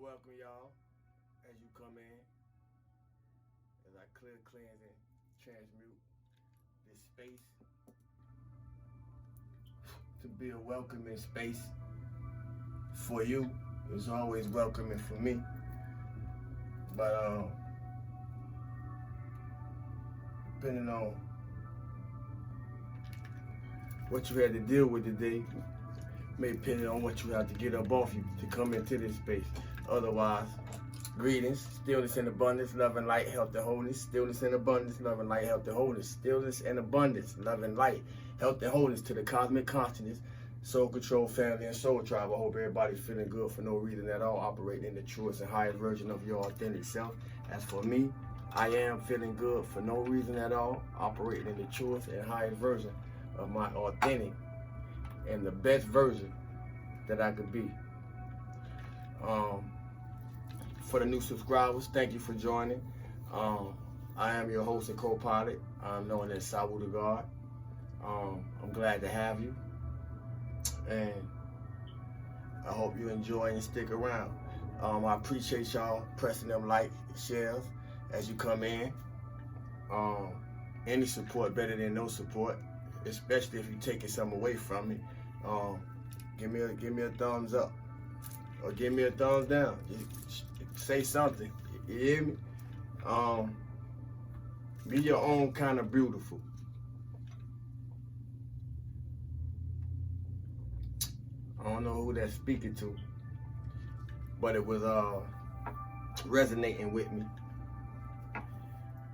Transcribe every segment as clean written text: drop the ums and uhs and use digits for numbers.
welcome y'all as you come in, as I clear, cleanse, and transmute this space to be a welcoming space for you. It's always welcoming for me. But depending on what you had to deal with today, may depend on what you have to get up off you to come into this space. Otherwise, greetings, stillness and abundance, love and light, health and wholeness. Stillness and abundance, love and light, health and wholeness. Stillness and abundance, love and light, health and wholeness to the cosmic consciousness, soul control, family, and soul tribe. I hope everybody's feeling good for no reason at all, operating in the truest and highest version of your authentic self. As for me, I am feeling good for no reason at all, operating in the truest and highest version of my authentic and the best version that I could be. For the new subscribers, thank you for joining. I am your host and co-pilot. I'm known as Saiwoodagod. I'm glad to have you, and I hope you enjoy and stick around. I appreciate y'all pressing them like, shares as you come in. Any support better than no support, especially if you're taking something away from me. Give me a thumbs up or give me a thumbs down. Just say something. You hear me? Be your own kind of beautiful. I don't know who that's speaking to, but it was resonating with me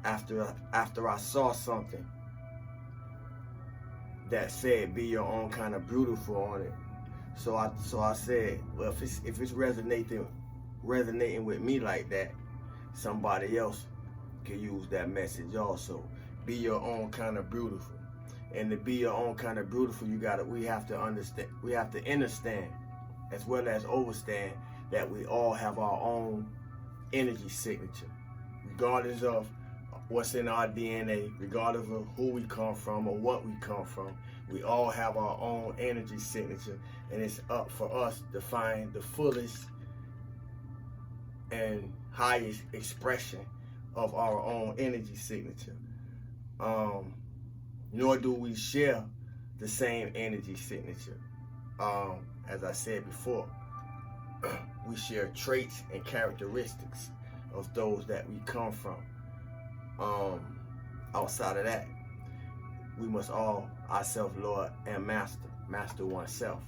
after I saw something that said be your own kind of beautiful on it. So I said, well, if it's resonating with me like that, somebody else can use that message also. Be your own kind of beautiful. And to be your own kind of beautiful, we have to understand as well as overstand that we all have our own energy signature, regardless of what's in our DNA, regardless of who we come from or what we come from. We all have our own energy signature, and it's up for us to find the fullest and highest expression of our own energy signature. Nor do we share the same energy signature. As I said before, we share traits and characteristics of those that we come from. Outside of that, we must all ourselves, Lord and master oneself,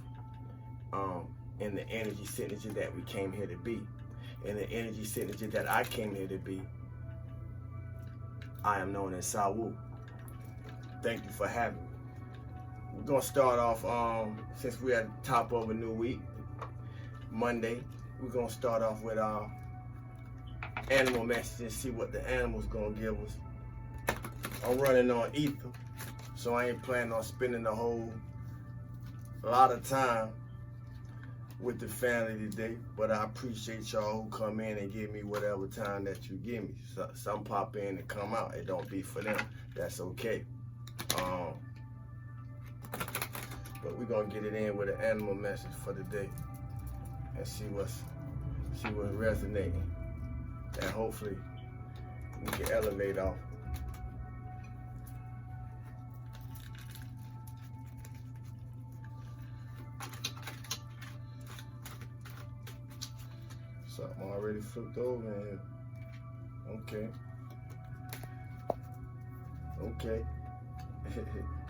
in the energy signature that we came here to be. In the energy signature that I came here to be, I am known as Saiwoo. Thank you for having me. We're gonna start off, since we're at the top of a new week, Monday, we're gonna start off with our animal messages, see what the animals gonna give us. I'm running on ether, so I ain't planning on spending a lot of time with the family today, but I appreciate y'all who come in and give me whatever time that you give me. Some pop in and come out. It don't be for them. That's okay. But we're gonna get it in with an animal message for the day and see what's resonating, and hopefully we can elevate off. Something already flipped over in here. Okay.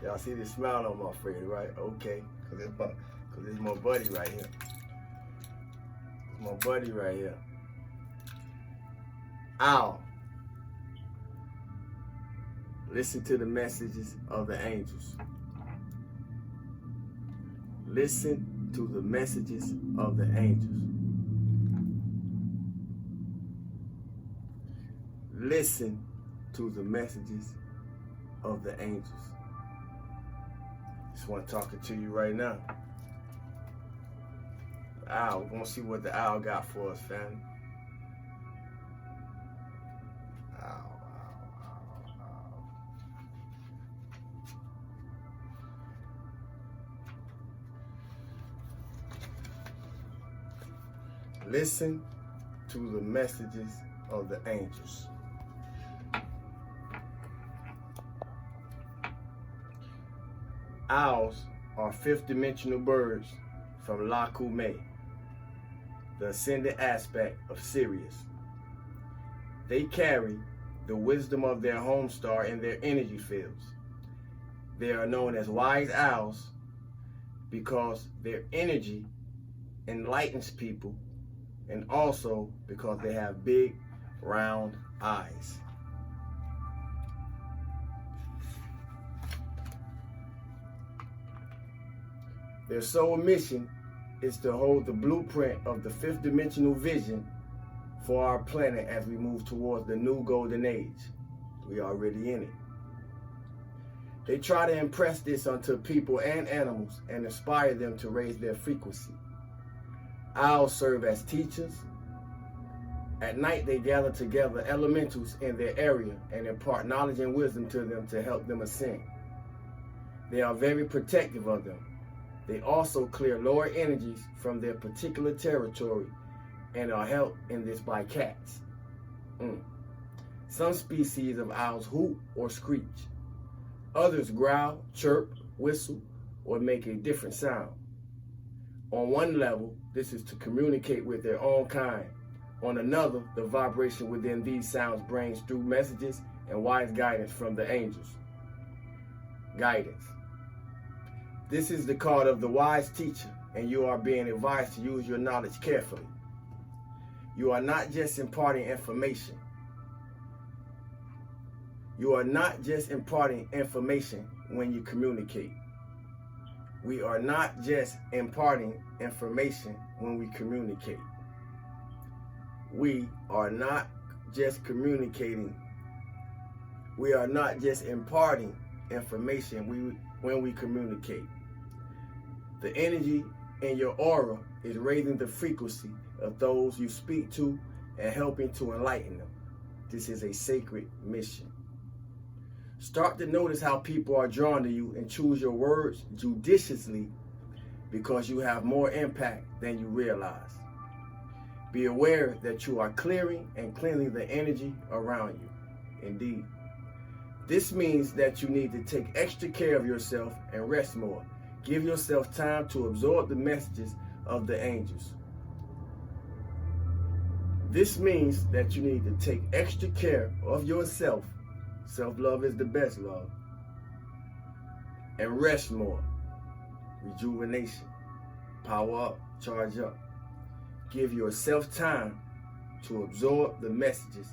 Y'all see the smile on my face, right? Okay. Cause it's my buddy right here. It's my buddy right here. Ow. Listen to the messages of the angels. Listen to the messages of the angels. Listen to the messages of the angels. Just want talking to you right now. The owl. We're gonna see what the owl got for us, family. Ow. Listen to the messages of the angels. Owls are fifth-dimensional birds from La Kume, the ascended aspect of Sirius. They carry the wisdom of their home star in their energy fields. They are known as wise owls because their energy enlightens people, and also because they have big, round eyes. Their sole mission is to hold the blueprint of the fifth dimensional vision for our planet as we move towards the new golden age. We are already in it. They try to impress this onto people and animals and inspire them to raise their frequency. Owls serve as teachers. At night, they gather together elementals in their area and impart knowledge and wisdom to them to help them ascend. They are very protective of them. They also clear lower energies from their particular territory and are helped in this by cats. Some species of owls hoot or screech. Others growl, chirp, whistle, or make a different sound. On one level, this is to communicate with their own kind. On another, the vibration within these sounds brings through messages and wise guidance from the angels. Guidance. This is the card of the wise teacher, and you are being advised to use your knowledge carefully. You are not just imparting information. You are not just imparting information when you communicate. We are not just imparting information when we communicate. We are not just communicating. We are not just imparting information when we communicate. The energy in your aura is raising the frequency of those you speak to and helping to enlighten them. This is a sacred mission. Start to notice how people are drawn to you and choose your words judiciously because you have more impact than you realize. Be aware that you are clearing and cleansing the energy around you. Indeed. This means that you need to take extra care of yourself and rest more. Give yourself time to absorb the messages of the angels. This means that you need to take extra care of yourself. Self-love is the best love. And rest more. Rejuvenation. Power up. Charge up. Give yourself time to absorb the messages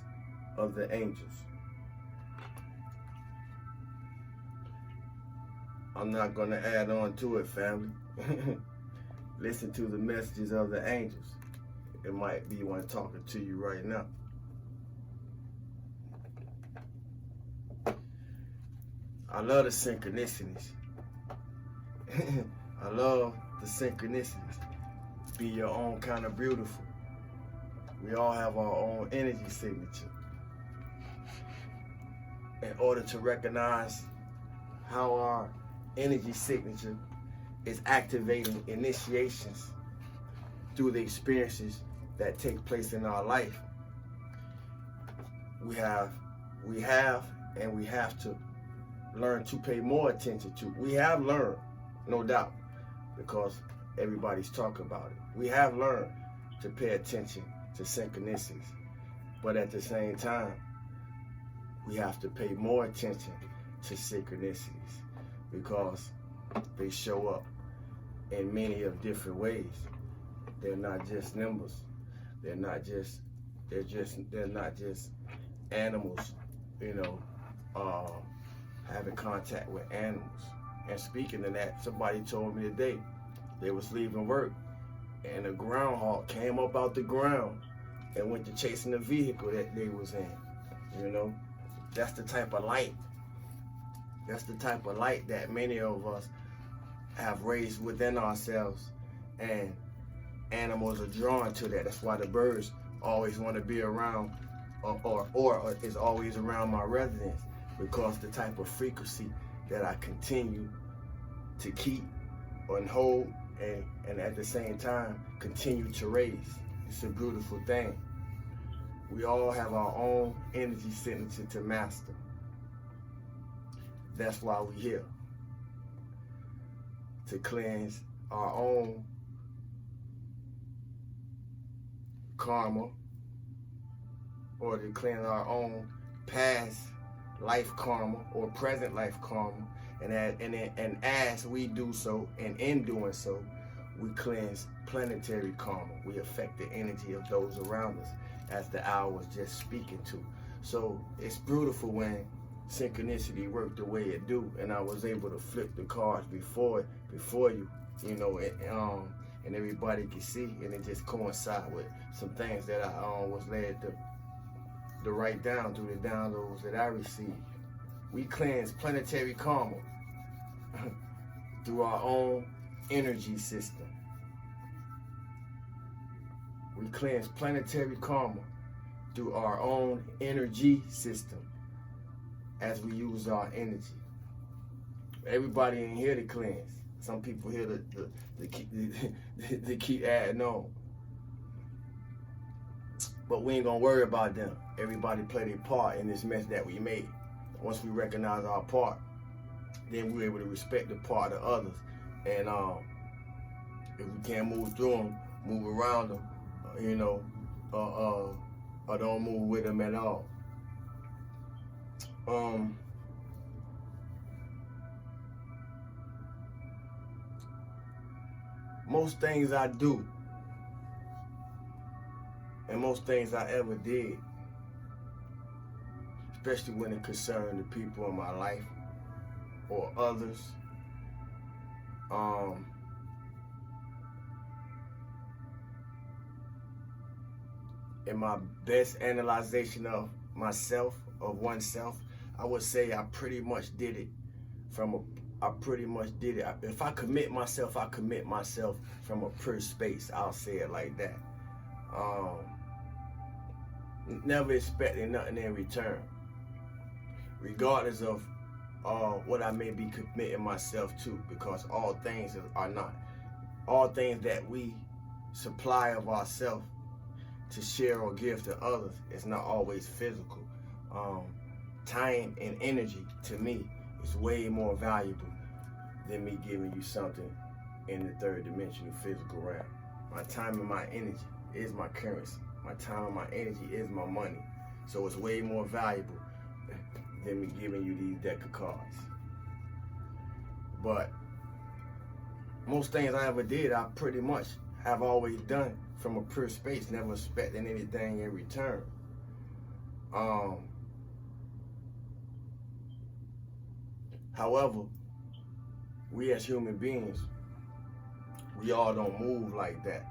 of the angels. I'm not going to add on to it, family. Listen to the messages of the angels. It might be one talking to you right now. I love the synchronicities. I love the synchronicities. Be your own kind of beautiful. We all have our own energy signature. In order to recognize how our energy signature is activating initiations through the experiences that take place in our life, we have to learn to pay more attention to. We have learned, no doubt, because everybody's talking about it. We have learned to pay attention to synchronicities, but at the same time, we have to pay more attention to synchronicities because they show up in many of different ways. They're not just numbers. They're not just animals, having contact with animals. And speaking of that, somebody told me today they was leaving work and a groundhog came up out the ground and went to chasing the vehicle that they was in. That's the type of light. That's the type of light that many of us have raised within ourselves, and animals are drawn to that. That's why the birds always want to be around or is always around my residence, because the type of frequency that I continue to keep and hold and at the same time continue to raise. It's a beautiful thing. We all have our own energy signature to master. That's why we're here. To cleanse our own karma, or to cleanse our own past life karma or present life karma. And as we do so, and in doing so, we cleanse planetary karma. We affect the energy of those around us, as the owl was just speaking to. So it's beautiful when synchronicity worked the way it do, and I was able to flip the cards before you, and everybody could see, and it just coincide with some things that I was led to write down through the downloads that I received. We cleanse planetary karma through our own energy system. We cleanse planetary karma through our own energy system as we use our energy. Everybody ain't here to cleanse. Some people here to keep adding on. But we ain't gonna worry about them. Everybody play their part in this mess that we made. Once we recognize our part, then we're able to respect the part of others. And if we can't move through them, move around them, or don't move with them at all. Most things I do, and most things I ever did, especially when it concerned the people in my life or others, in my best analyzation of myself, of oneself, I would say I pretty much did it If I commit myself, I commit myself from a pure space. I'll say it like that. Never expecting nothing in return, regardless of what I may be committing myself to, because all things that we supply of ourselves to share or give to others is not always physical. Time and energy, to me, is way more valuable than me giving you something in the third dimensional physical realm. My time and my energy is my currency. My time and my energy is my money. So it's way more valuable than me giving you these deck of cards. But most things I ever did, I pretty much have always done from a pure space, never expecting anything in return. However, we as human beings, we all don't move like that.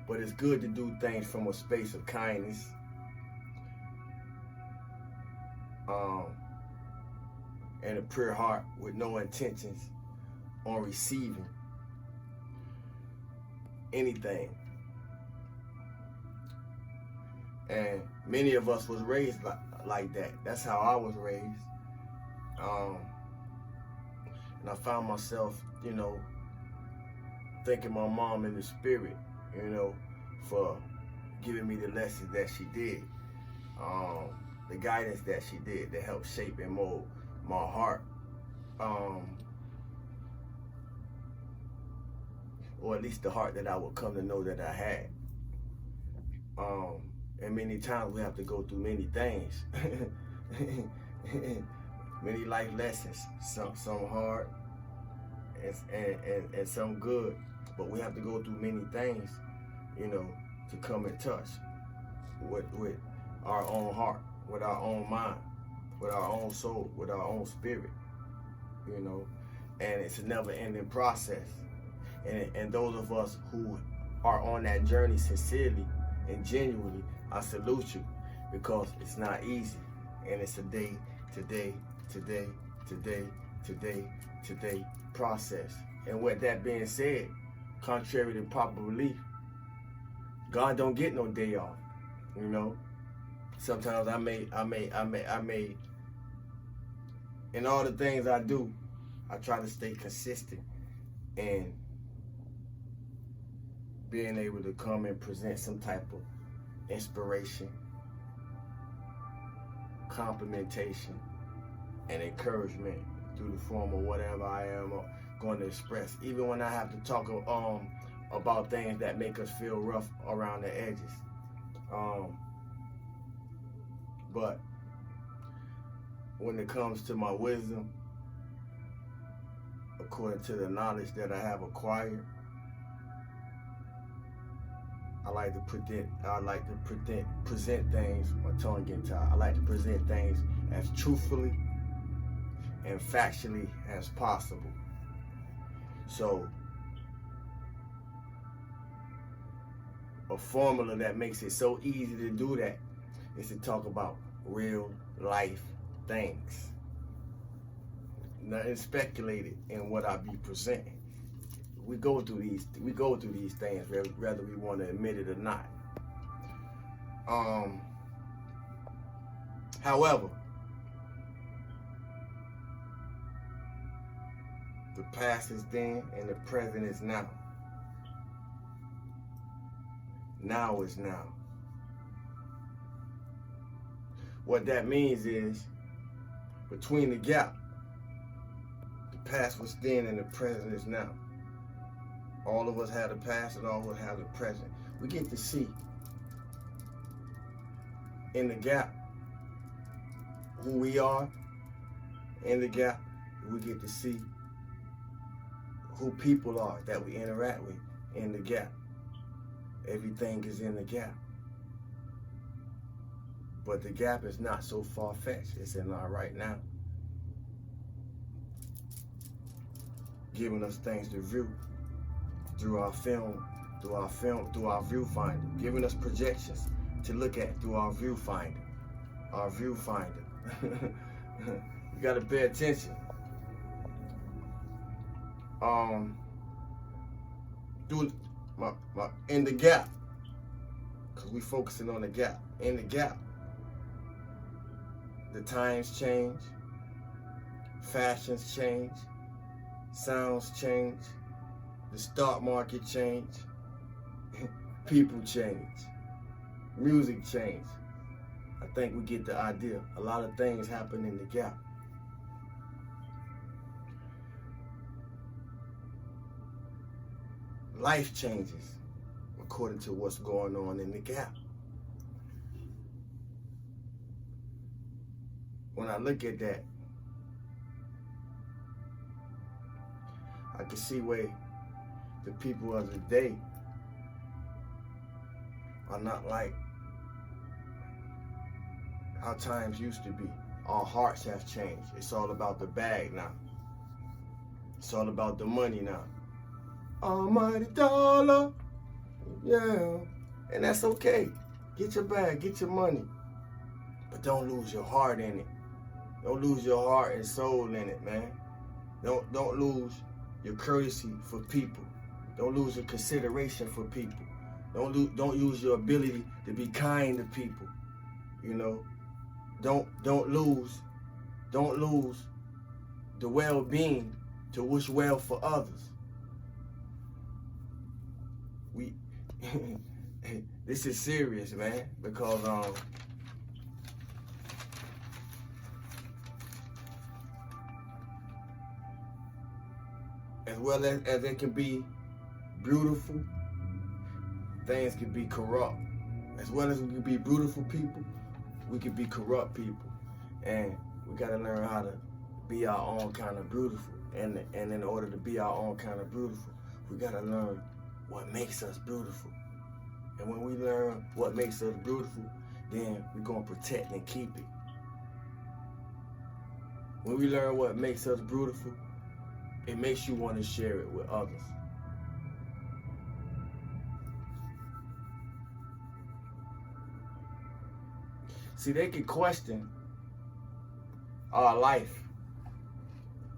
But it's good to do things from a space of kindness, and a pure heart with no intentions on receiving anything. And many of us was raised like that. That's how I was raised. And I found myself, thanking my mom in the spirit, for giving me the lessons that she did, the guidance that she did that helped shape and mold my heart, or at least the heart that I would come to know that I had. And many times we have to go through many things, many life lessons, some hard and some good, but we have to go through many things, to come in touch with our own heart, with our own mind, with our own soul, with our own spirit, and it's a never-ending process. And those of us who are on that journey sincerely and genuinely, I salute you, because it's not easy, and it's a day process. And with that being said, contrary to popular belief, God don't get no day off. Sometimes I may, in all the things I do, I try to stay consistent and being able to come and present some type of inspiration, complimentation, and encouragement through the form of whatever I am going to express, even when I have to talk about things that make us feel rough around the edges. But when it comes to my wisdom, according to the knowledge that I have acquired, I like to present things, my tongue getting tired. I like to present things as truthfully and factually as possible. So, a formula that makes it so easy to do that is to talk about real life things. Nothing speculated in what I be presenting. We go through these things whether we want to admit it or not. However, the past is then and the present is now. Now is now. What that means is, between the gap, the past was then and the present is now. All of us have the past and all of us have the present. We get to see in the gap who we are. In the gap, we get to see who people are that we interact with. In the gap, everything is in the gap. But the gap is not so far-fetched. It's in our right now, giving us things to view through our film, through our viewfinder, giving us projections to look at through our viewfinder. You gotta pay attention. In the gap, because we focusing on the gap. In the gap, the times change, fashions change, sounds change, the stock market change, people change, music change. I think we get the idea. A lot of things happen in the gap. Life changes according to what's going on in the gap. When I look at that, I can see where the people of the day are not like how times used to be. Our hearts have changed. It's all about the bag now. It's all about the money now. Almighty dollar, yeah. And that's okay. Get your bag, get your money. But don't lose your heart in it. Don't lose your heart and soul in it, man. Don't lose your courtesy for people. Don't lose your consideration for people. Don't lose your ability to be kind to people. You know, don't lose the well-being to wish well for others. This is serious, man, because as well as it can be beautiful, things can be corrupt. As well as we can be beautiful people, we can be corrupt people. And we gotta learn how to be our own kind of beautiful. And in order to be our own kind of beautiful, we gotta learn what makes us beautiful. And when we learn what makes us beautiful, then we're gonna protect and keep it. When we learn what makes us beautiful, it makes you want to share it with others. See, they can question our life.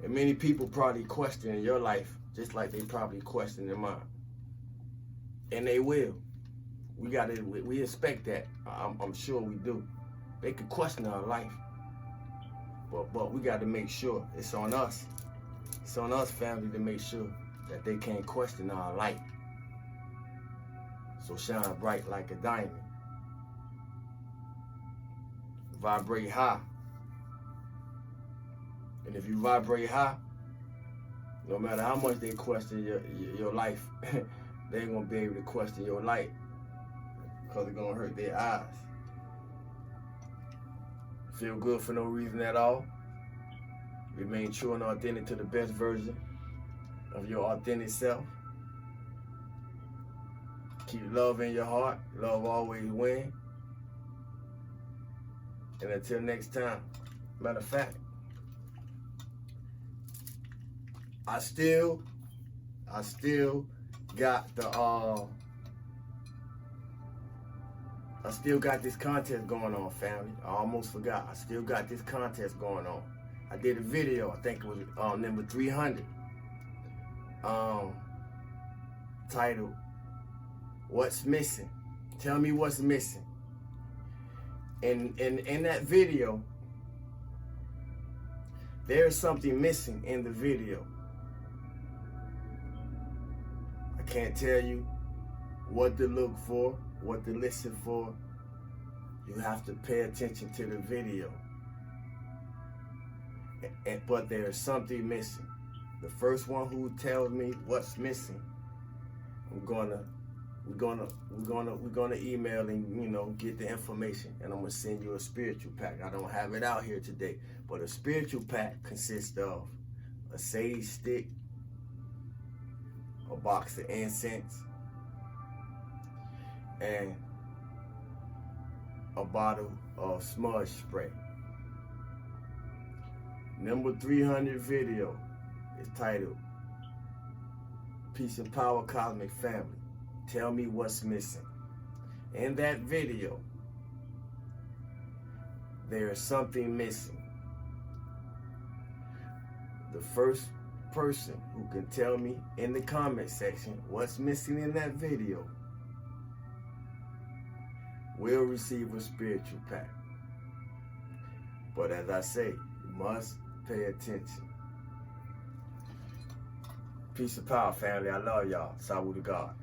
And many people probably question your life just like they probably question mine. And they will. We expect that. I'm sure we do. They could question our life. But we got to make sure it's on us. It's on us, family, to make sure that they can't question our life. So shine bright like a diamond. Vibrate high. And if you vibrate high, no matter how much they question your life, they ain't gonna be able to question your light, because it's gonna hurt their eyes. Feel good for no reason at all. Remain true and authentic to the best version of your authentic self. Keep love in your heart. Love always wins. And until next time, matter of fact, I still got the I still got this contest going on, family. I almost forgot. I still got this contest going on. I did a video, I think it was number 300. Titled, What's Missing? Tell me what's missing. And in that video, there's something missing in the video. I can't tell you what to look for, what to listen for. You have to pay attention to the video. But there's something missing. The first one who tells me what's missing, we're gonna email and get the information, and I'm gonna send you a spiritual pack. I don't have it out here today, but a spiritual pack consists of a sage stick, a box of incense, and a bottle of smudge spray. Number 300 video is titled Peace and Power Cosmic Family. Tell me what's missing. In that video, there is something missing. The first person who can tell me in the comment section what's missing in that video will receive a spiritual pack. But as I say, you must pay attention. Peace and power, family. I love y'all. Saiwoodagod.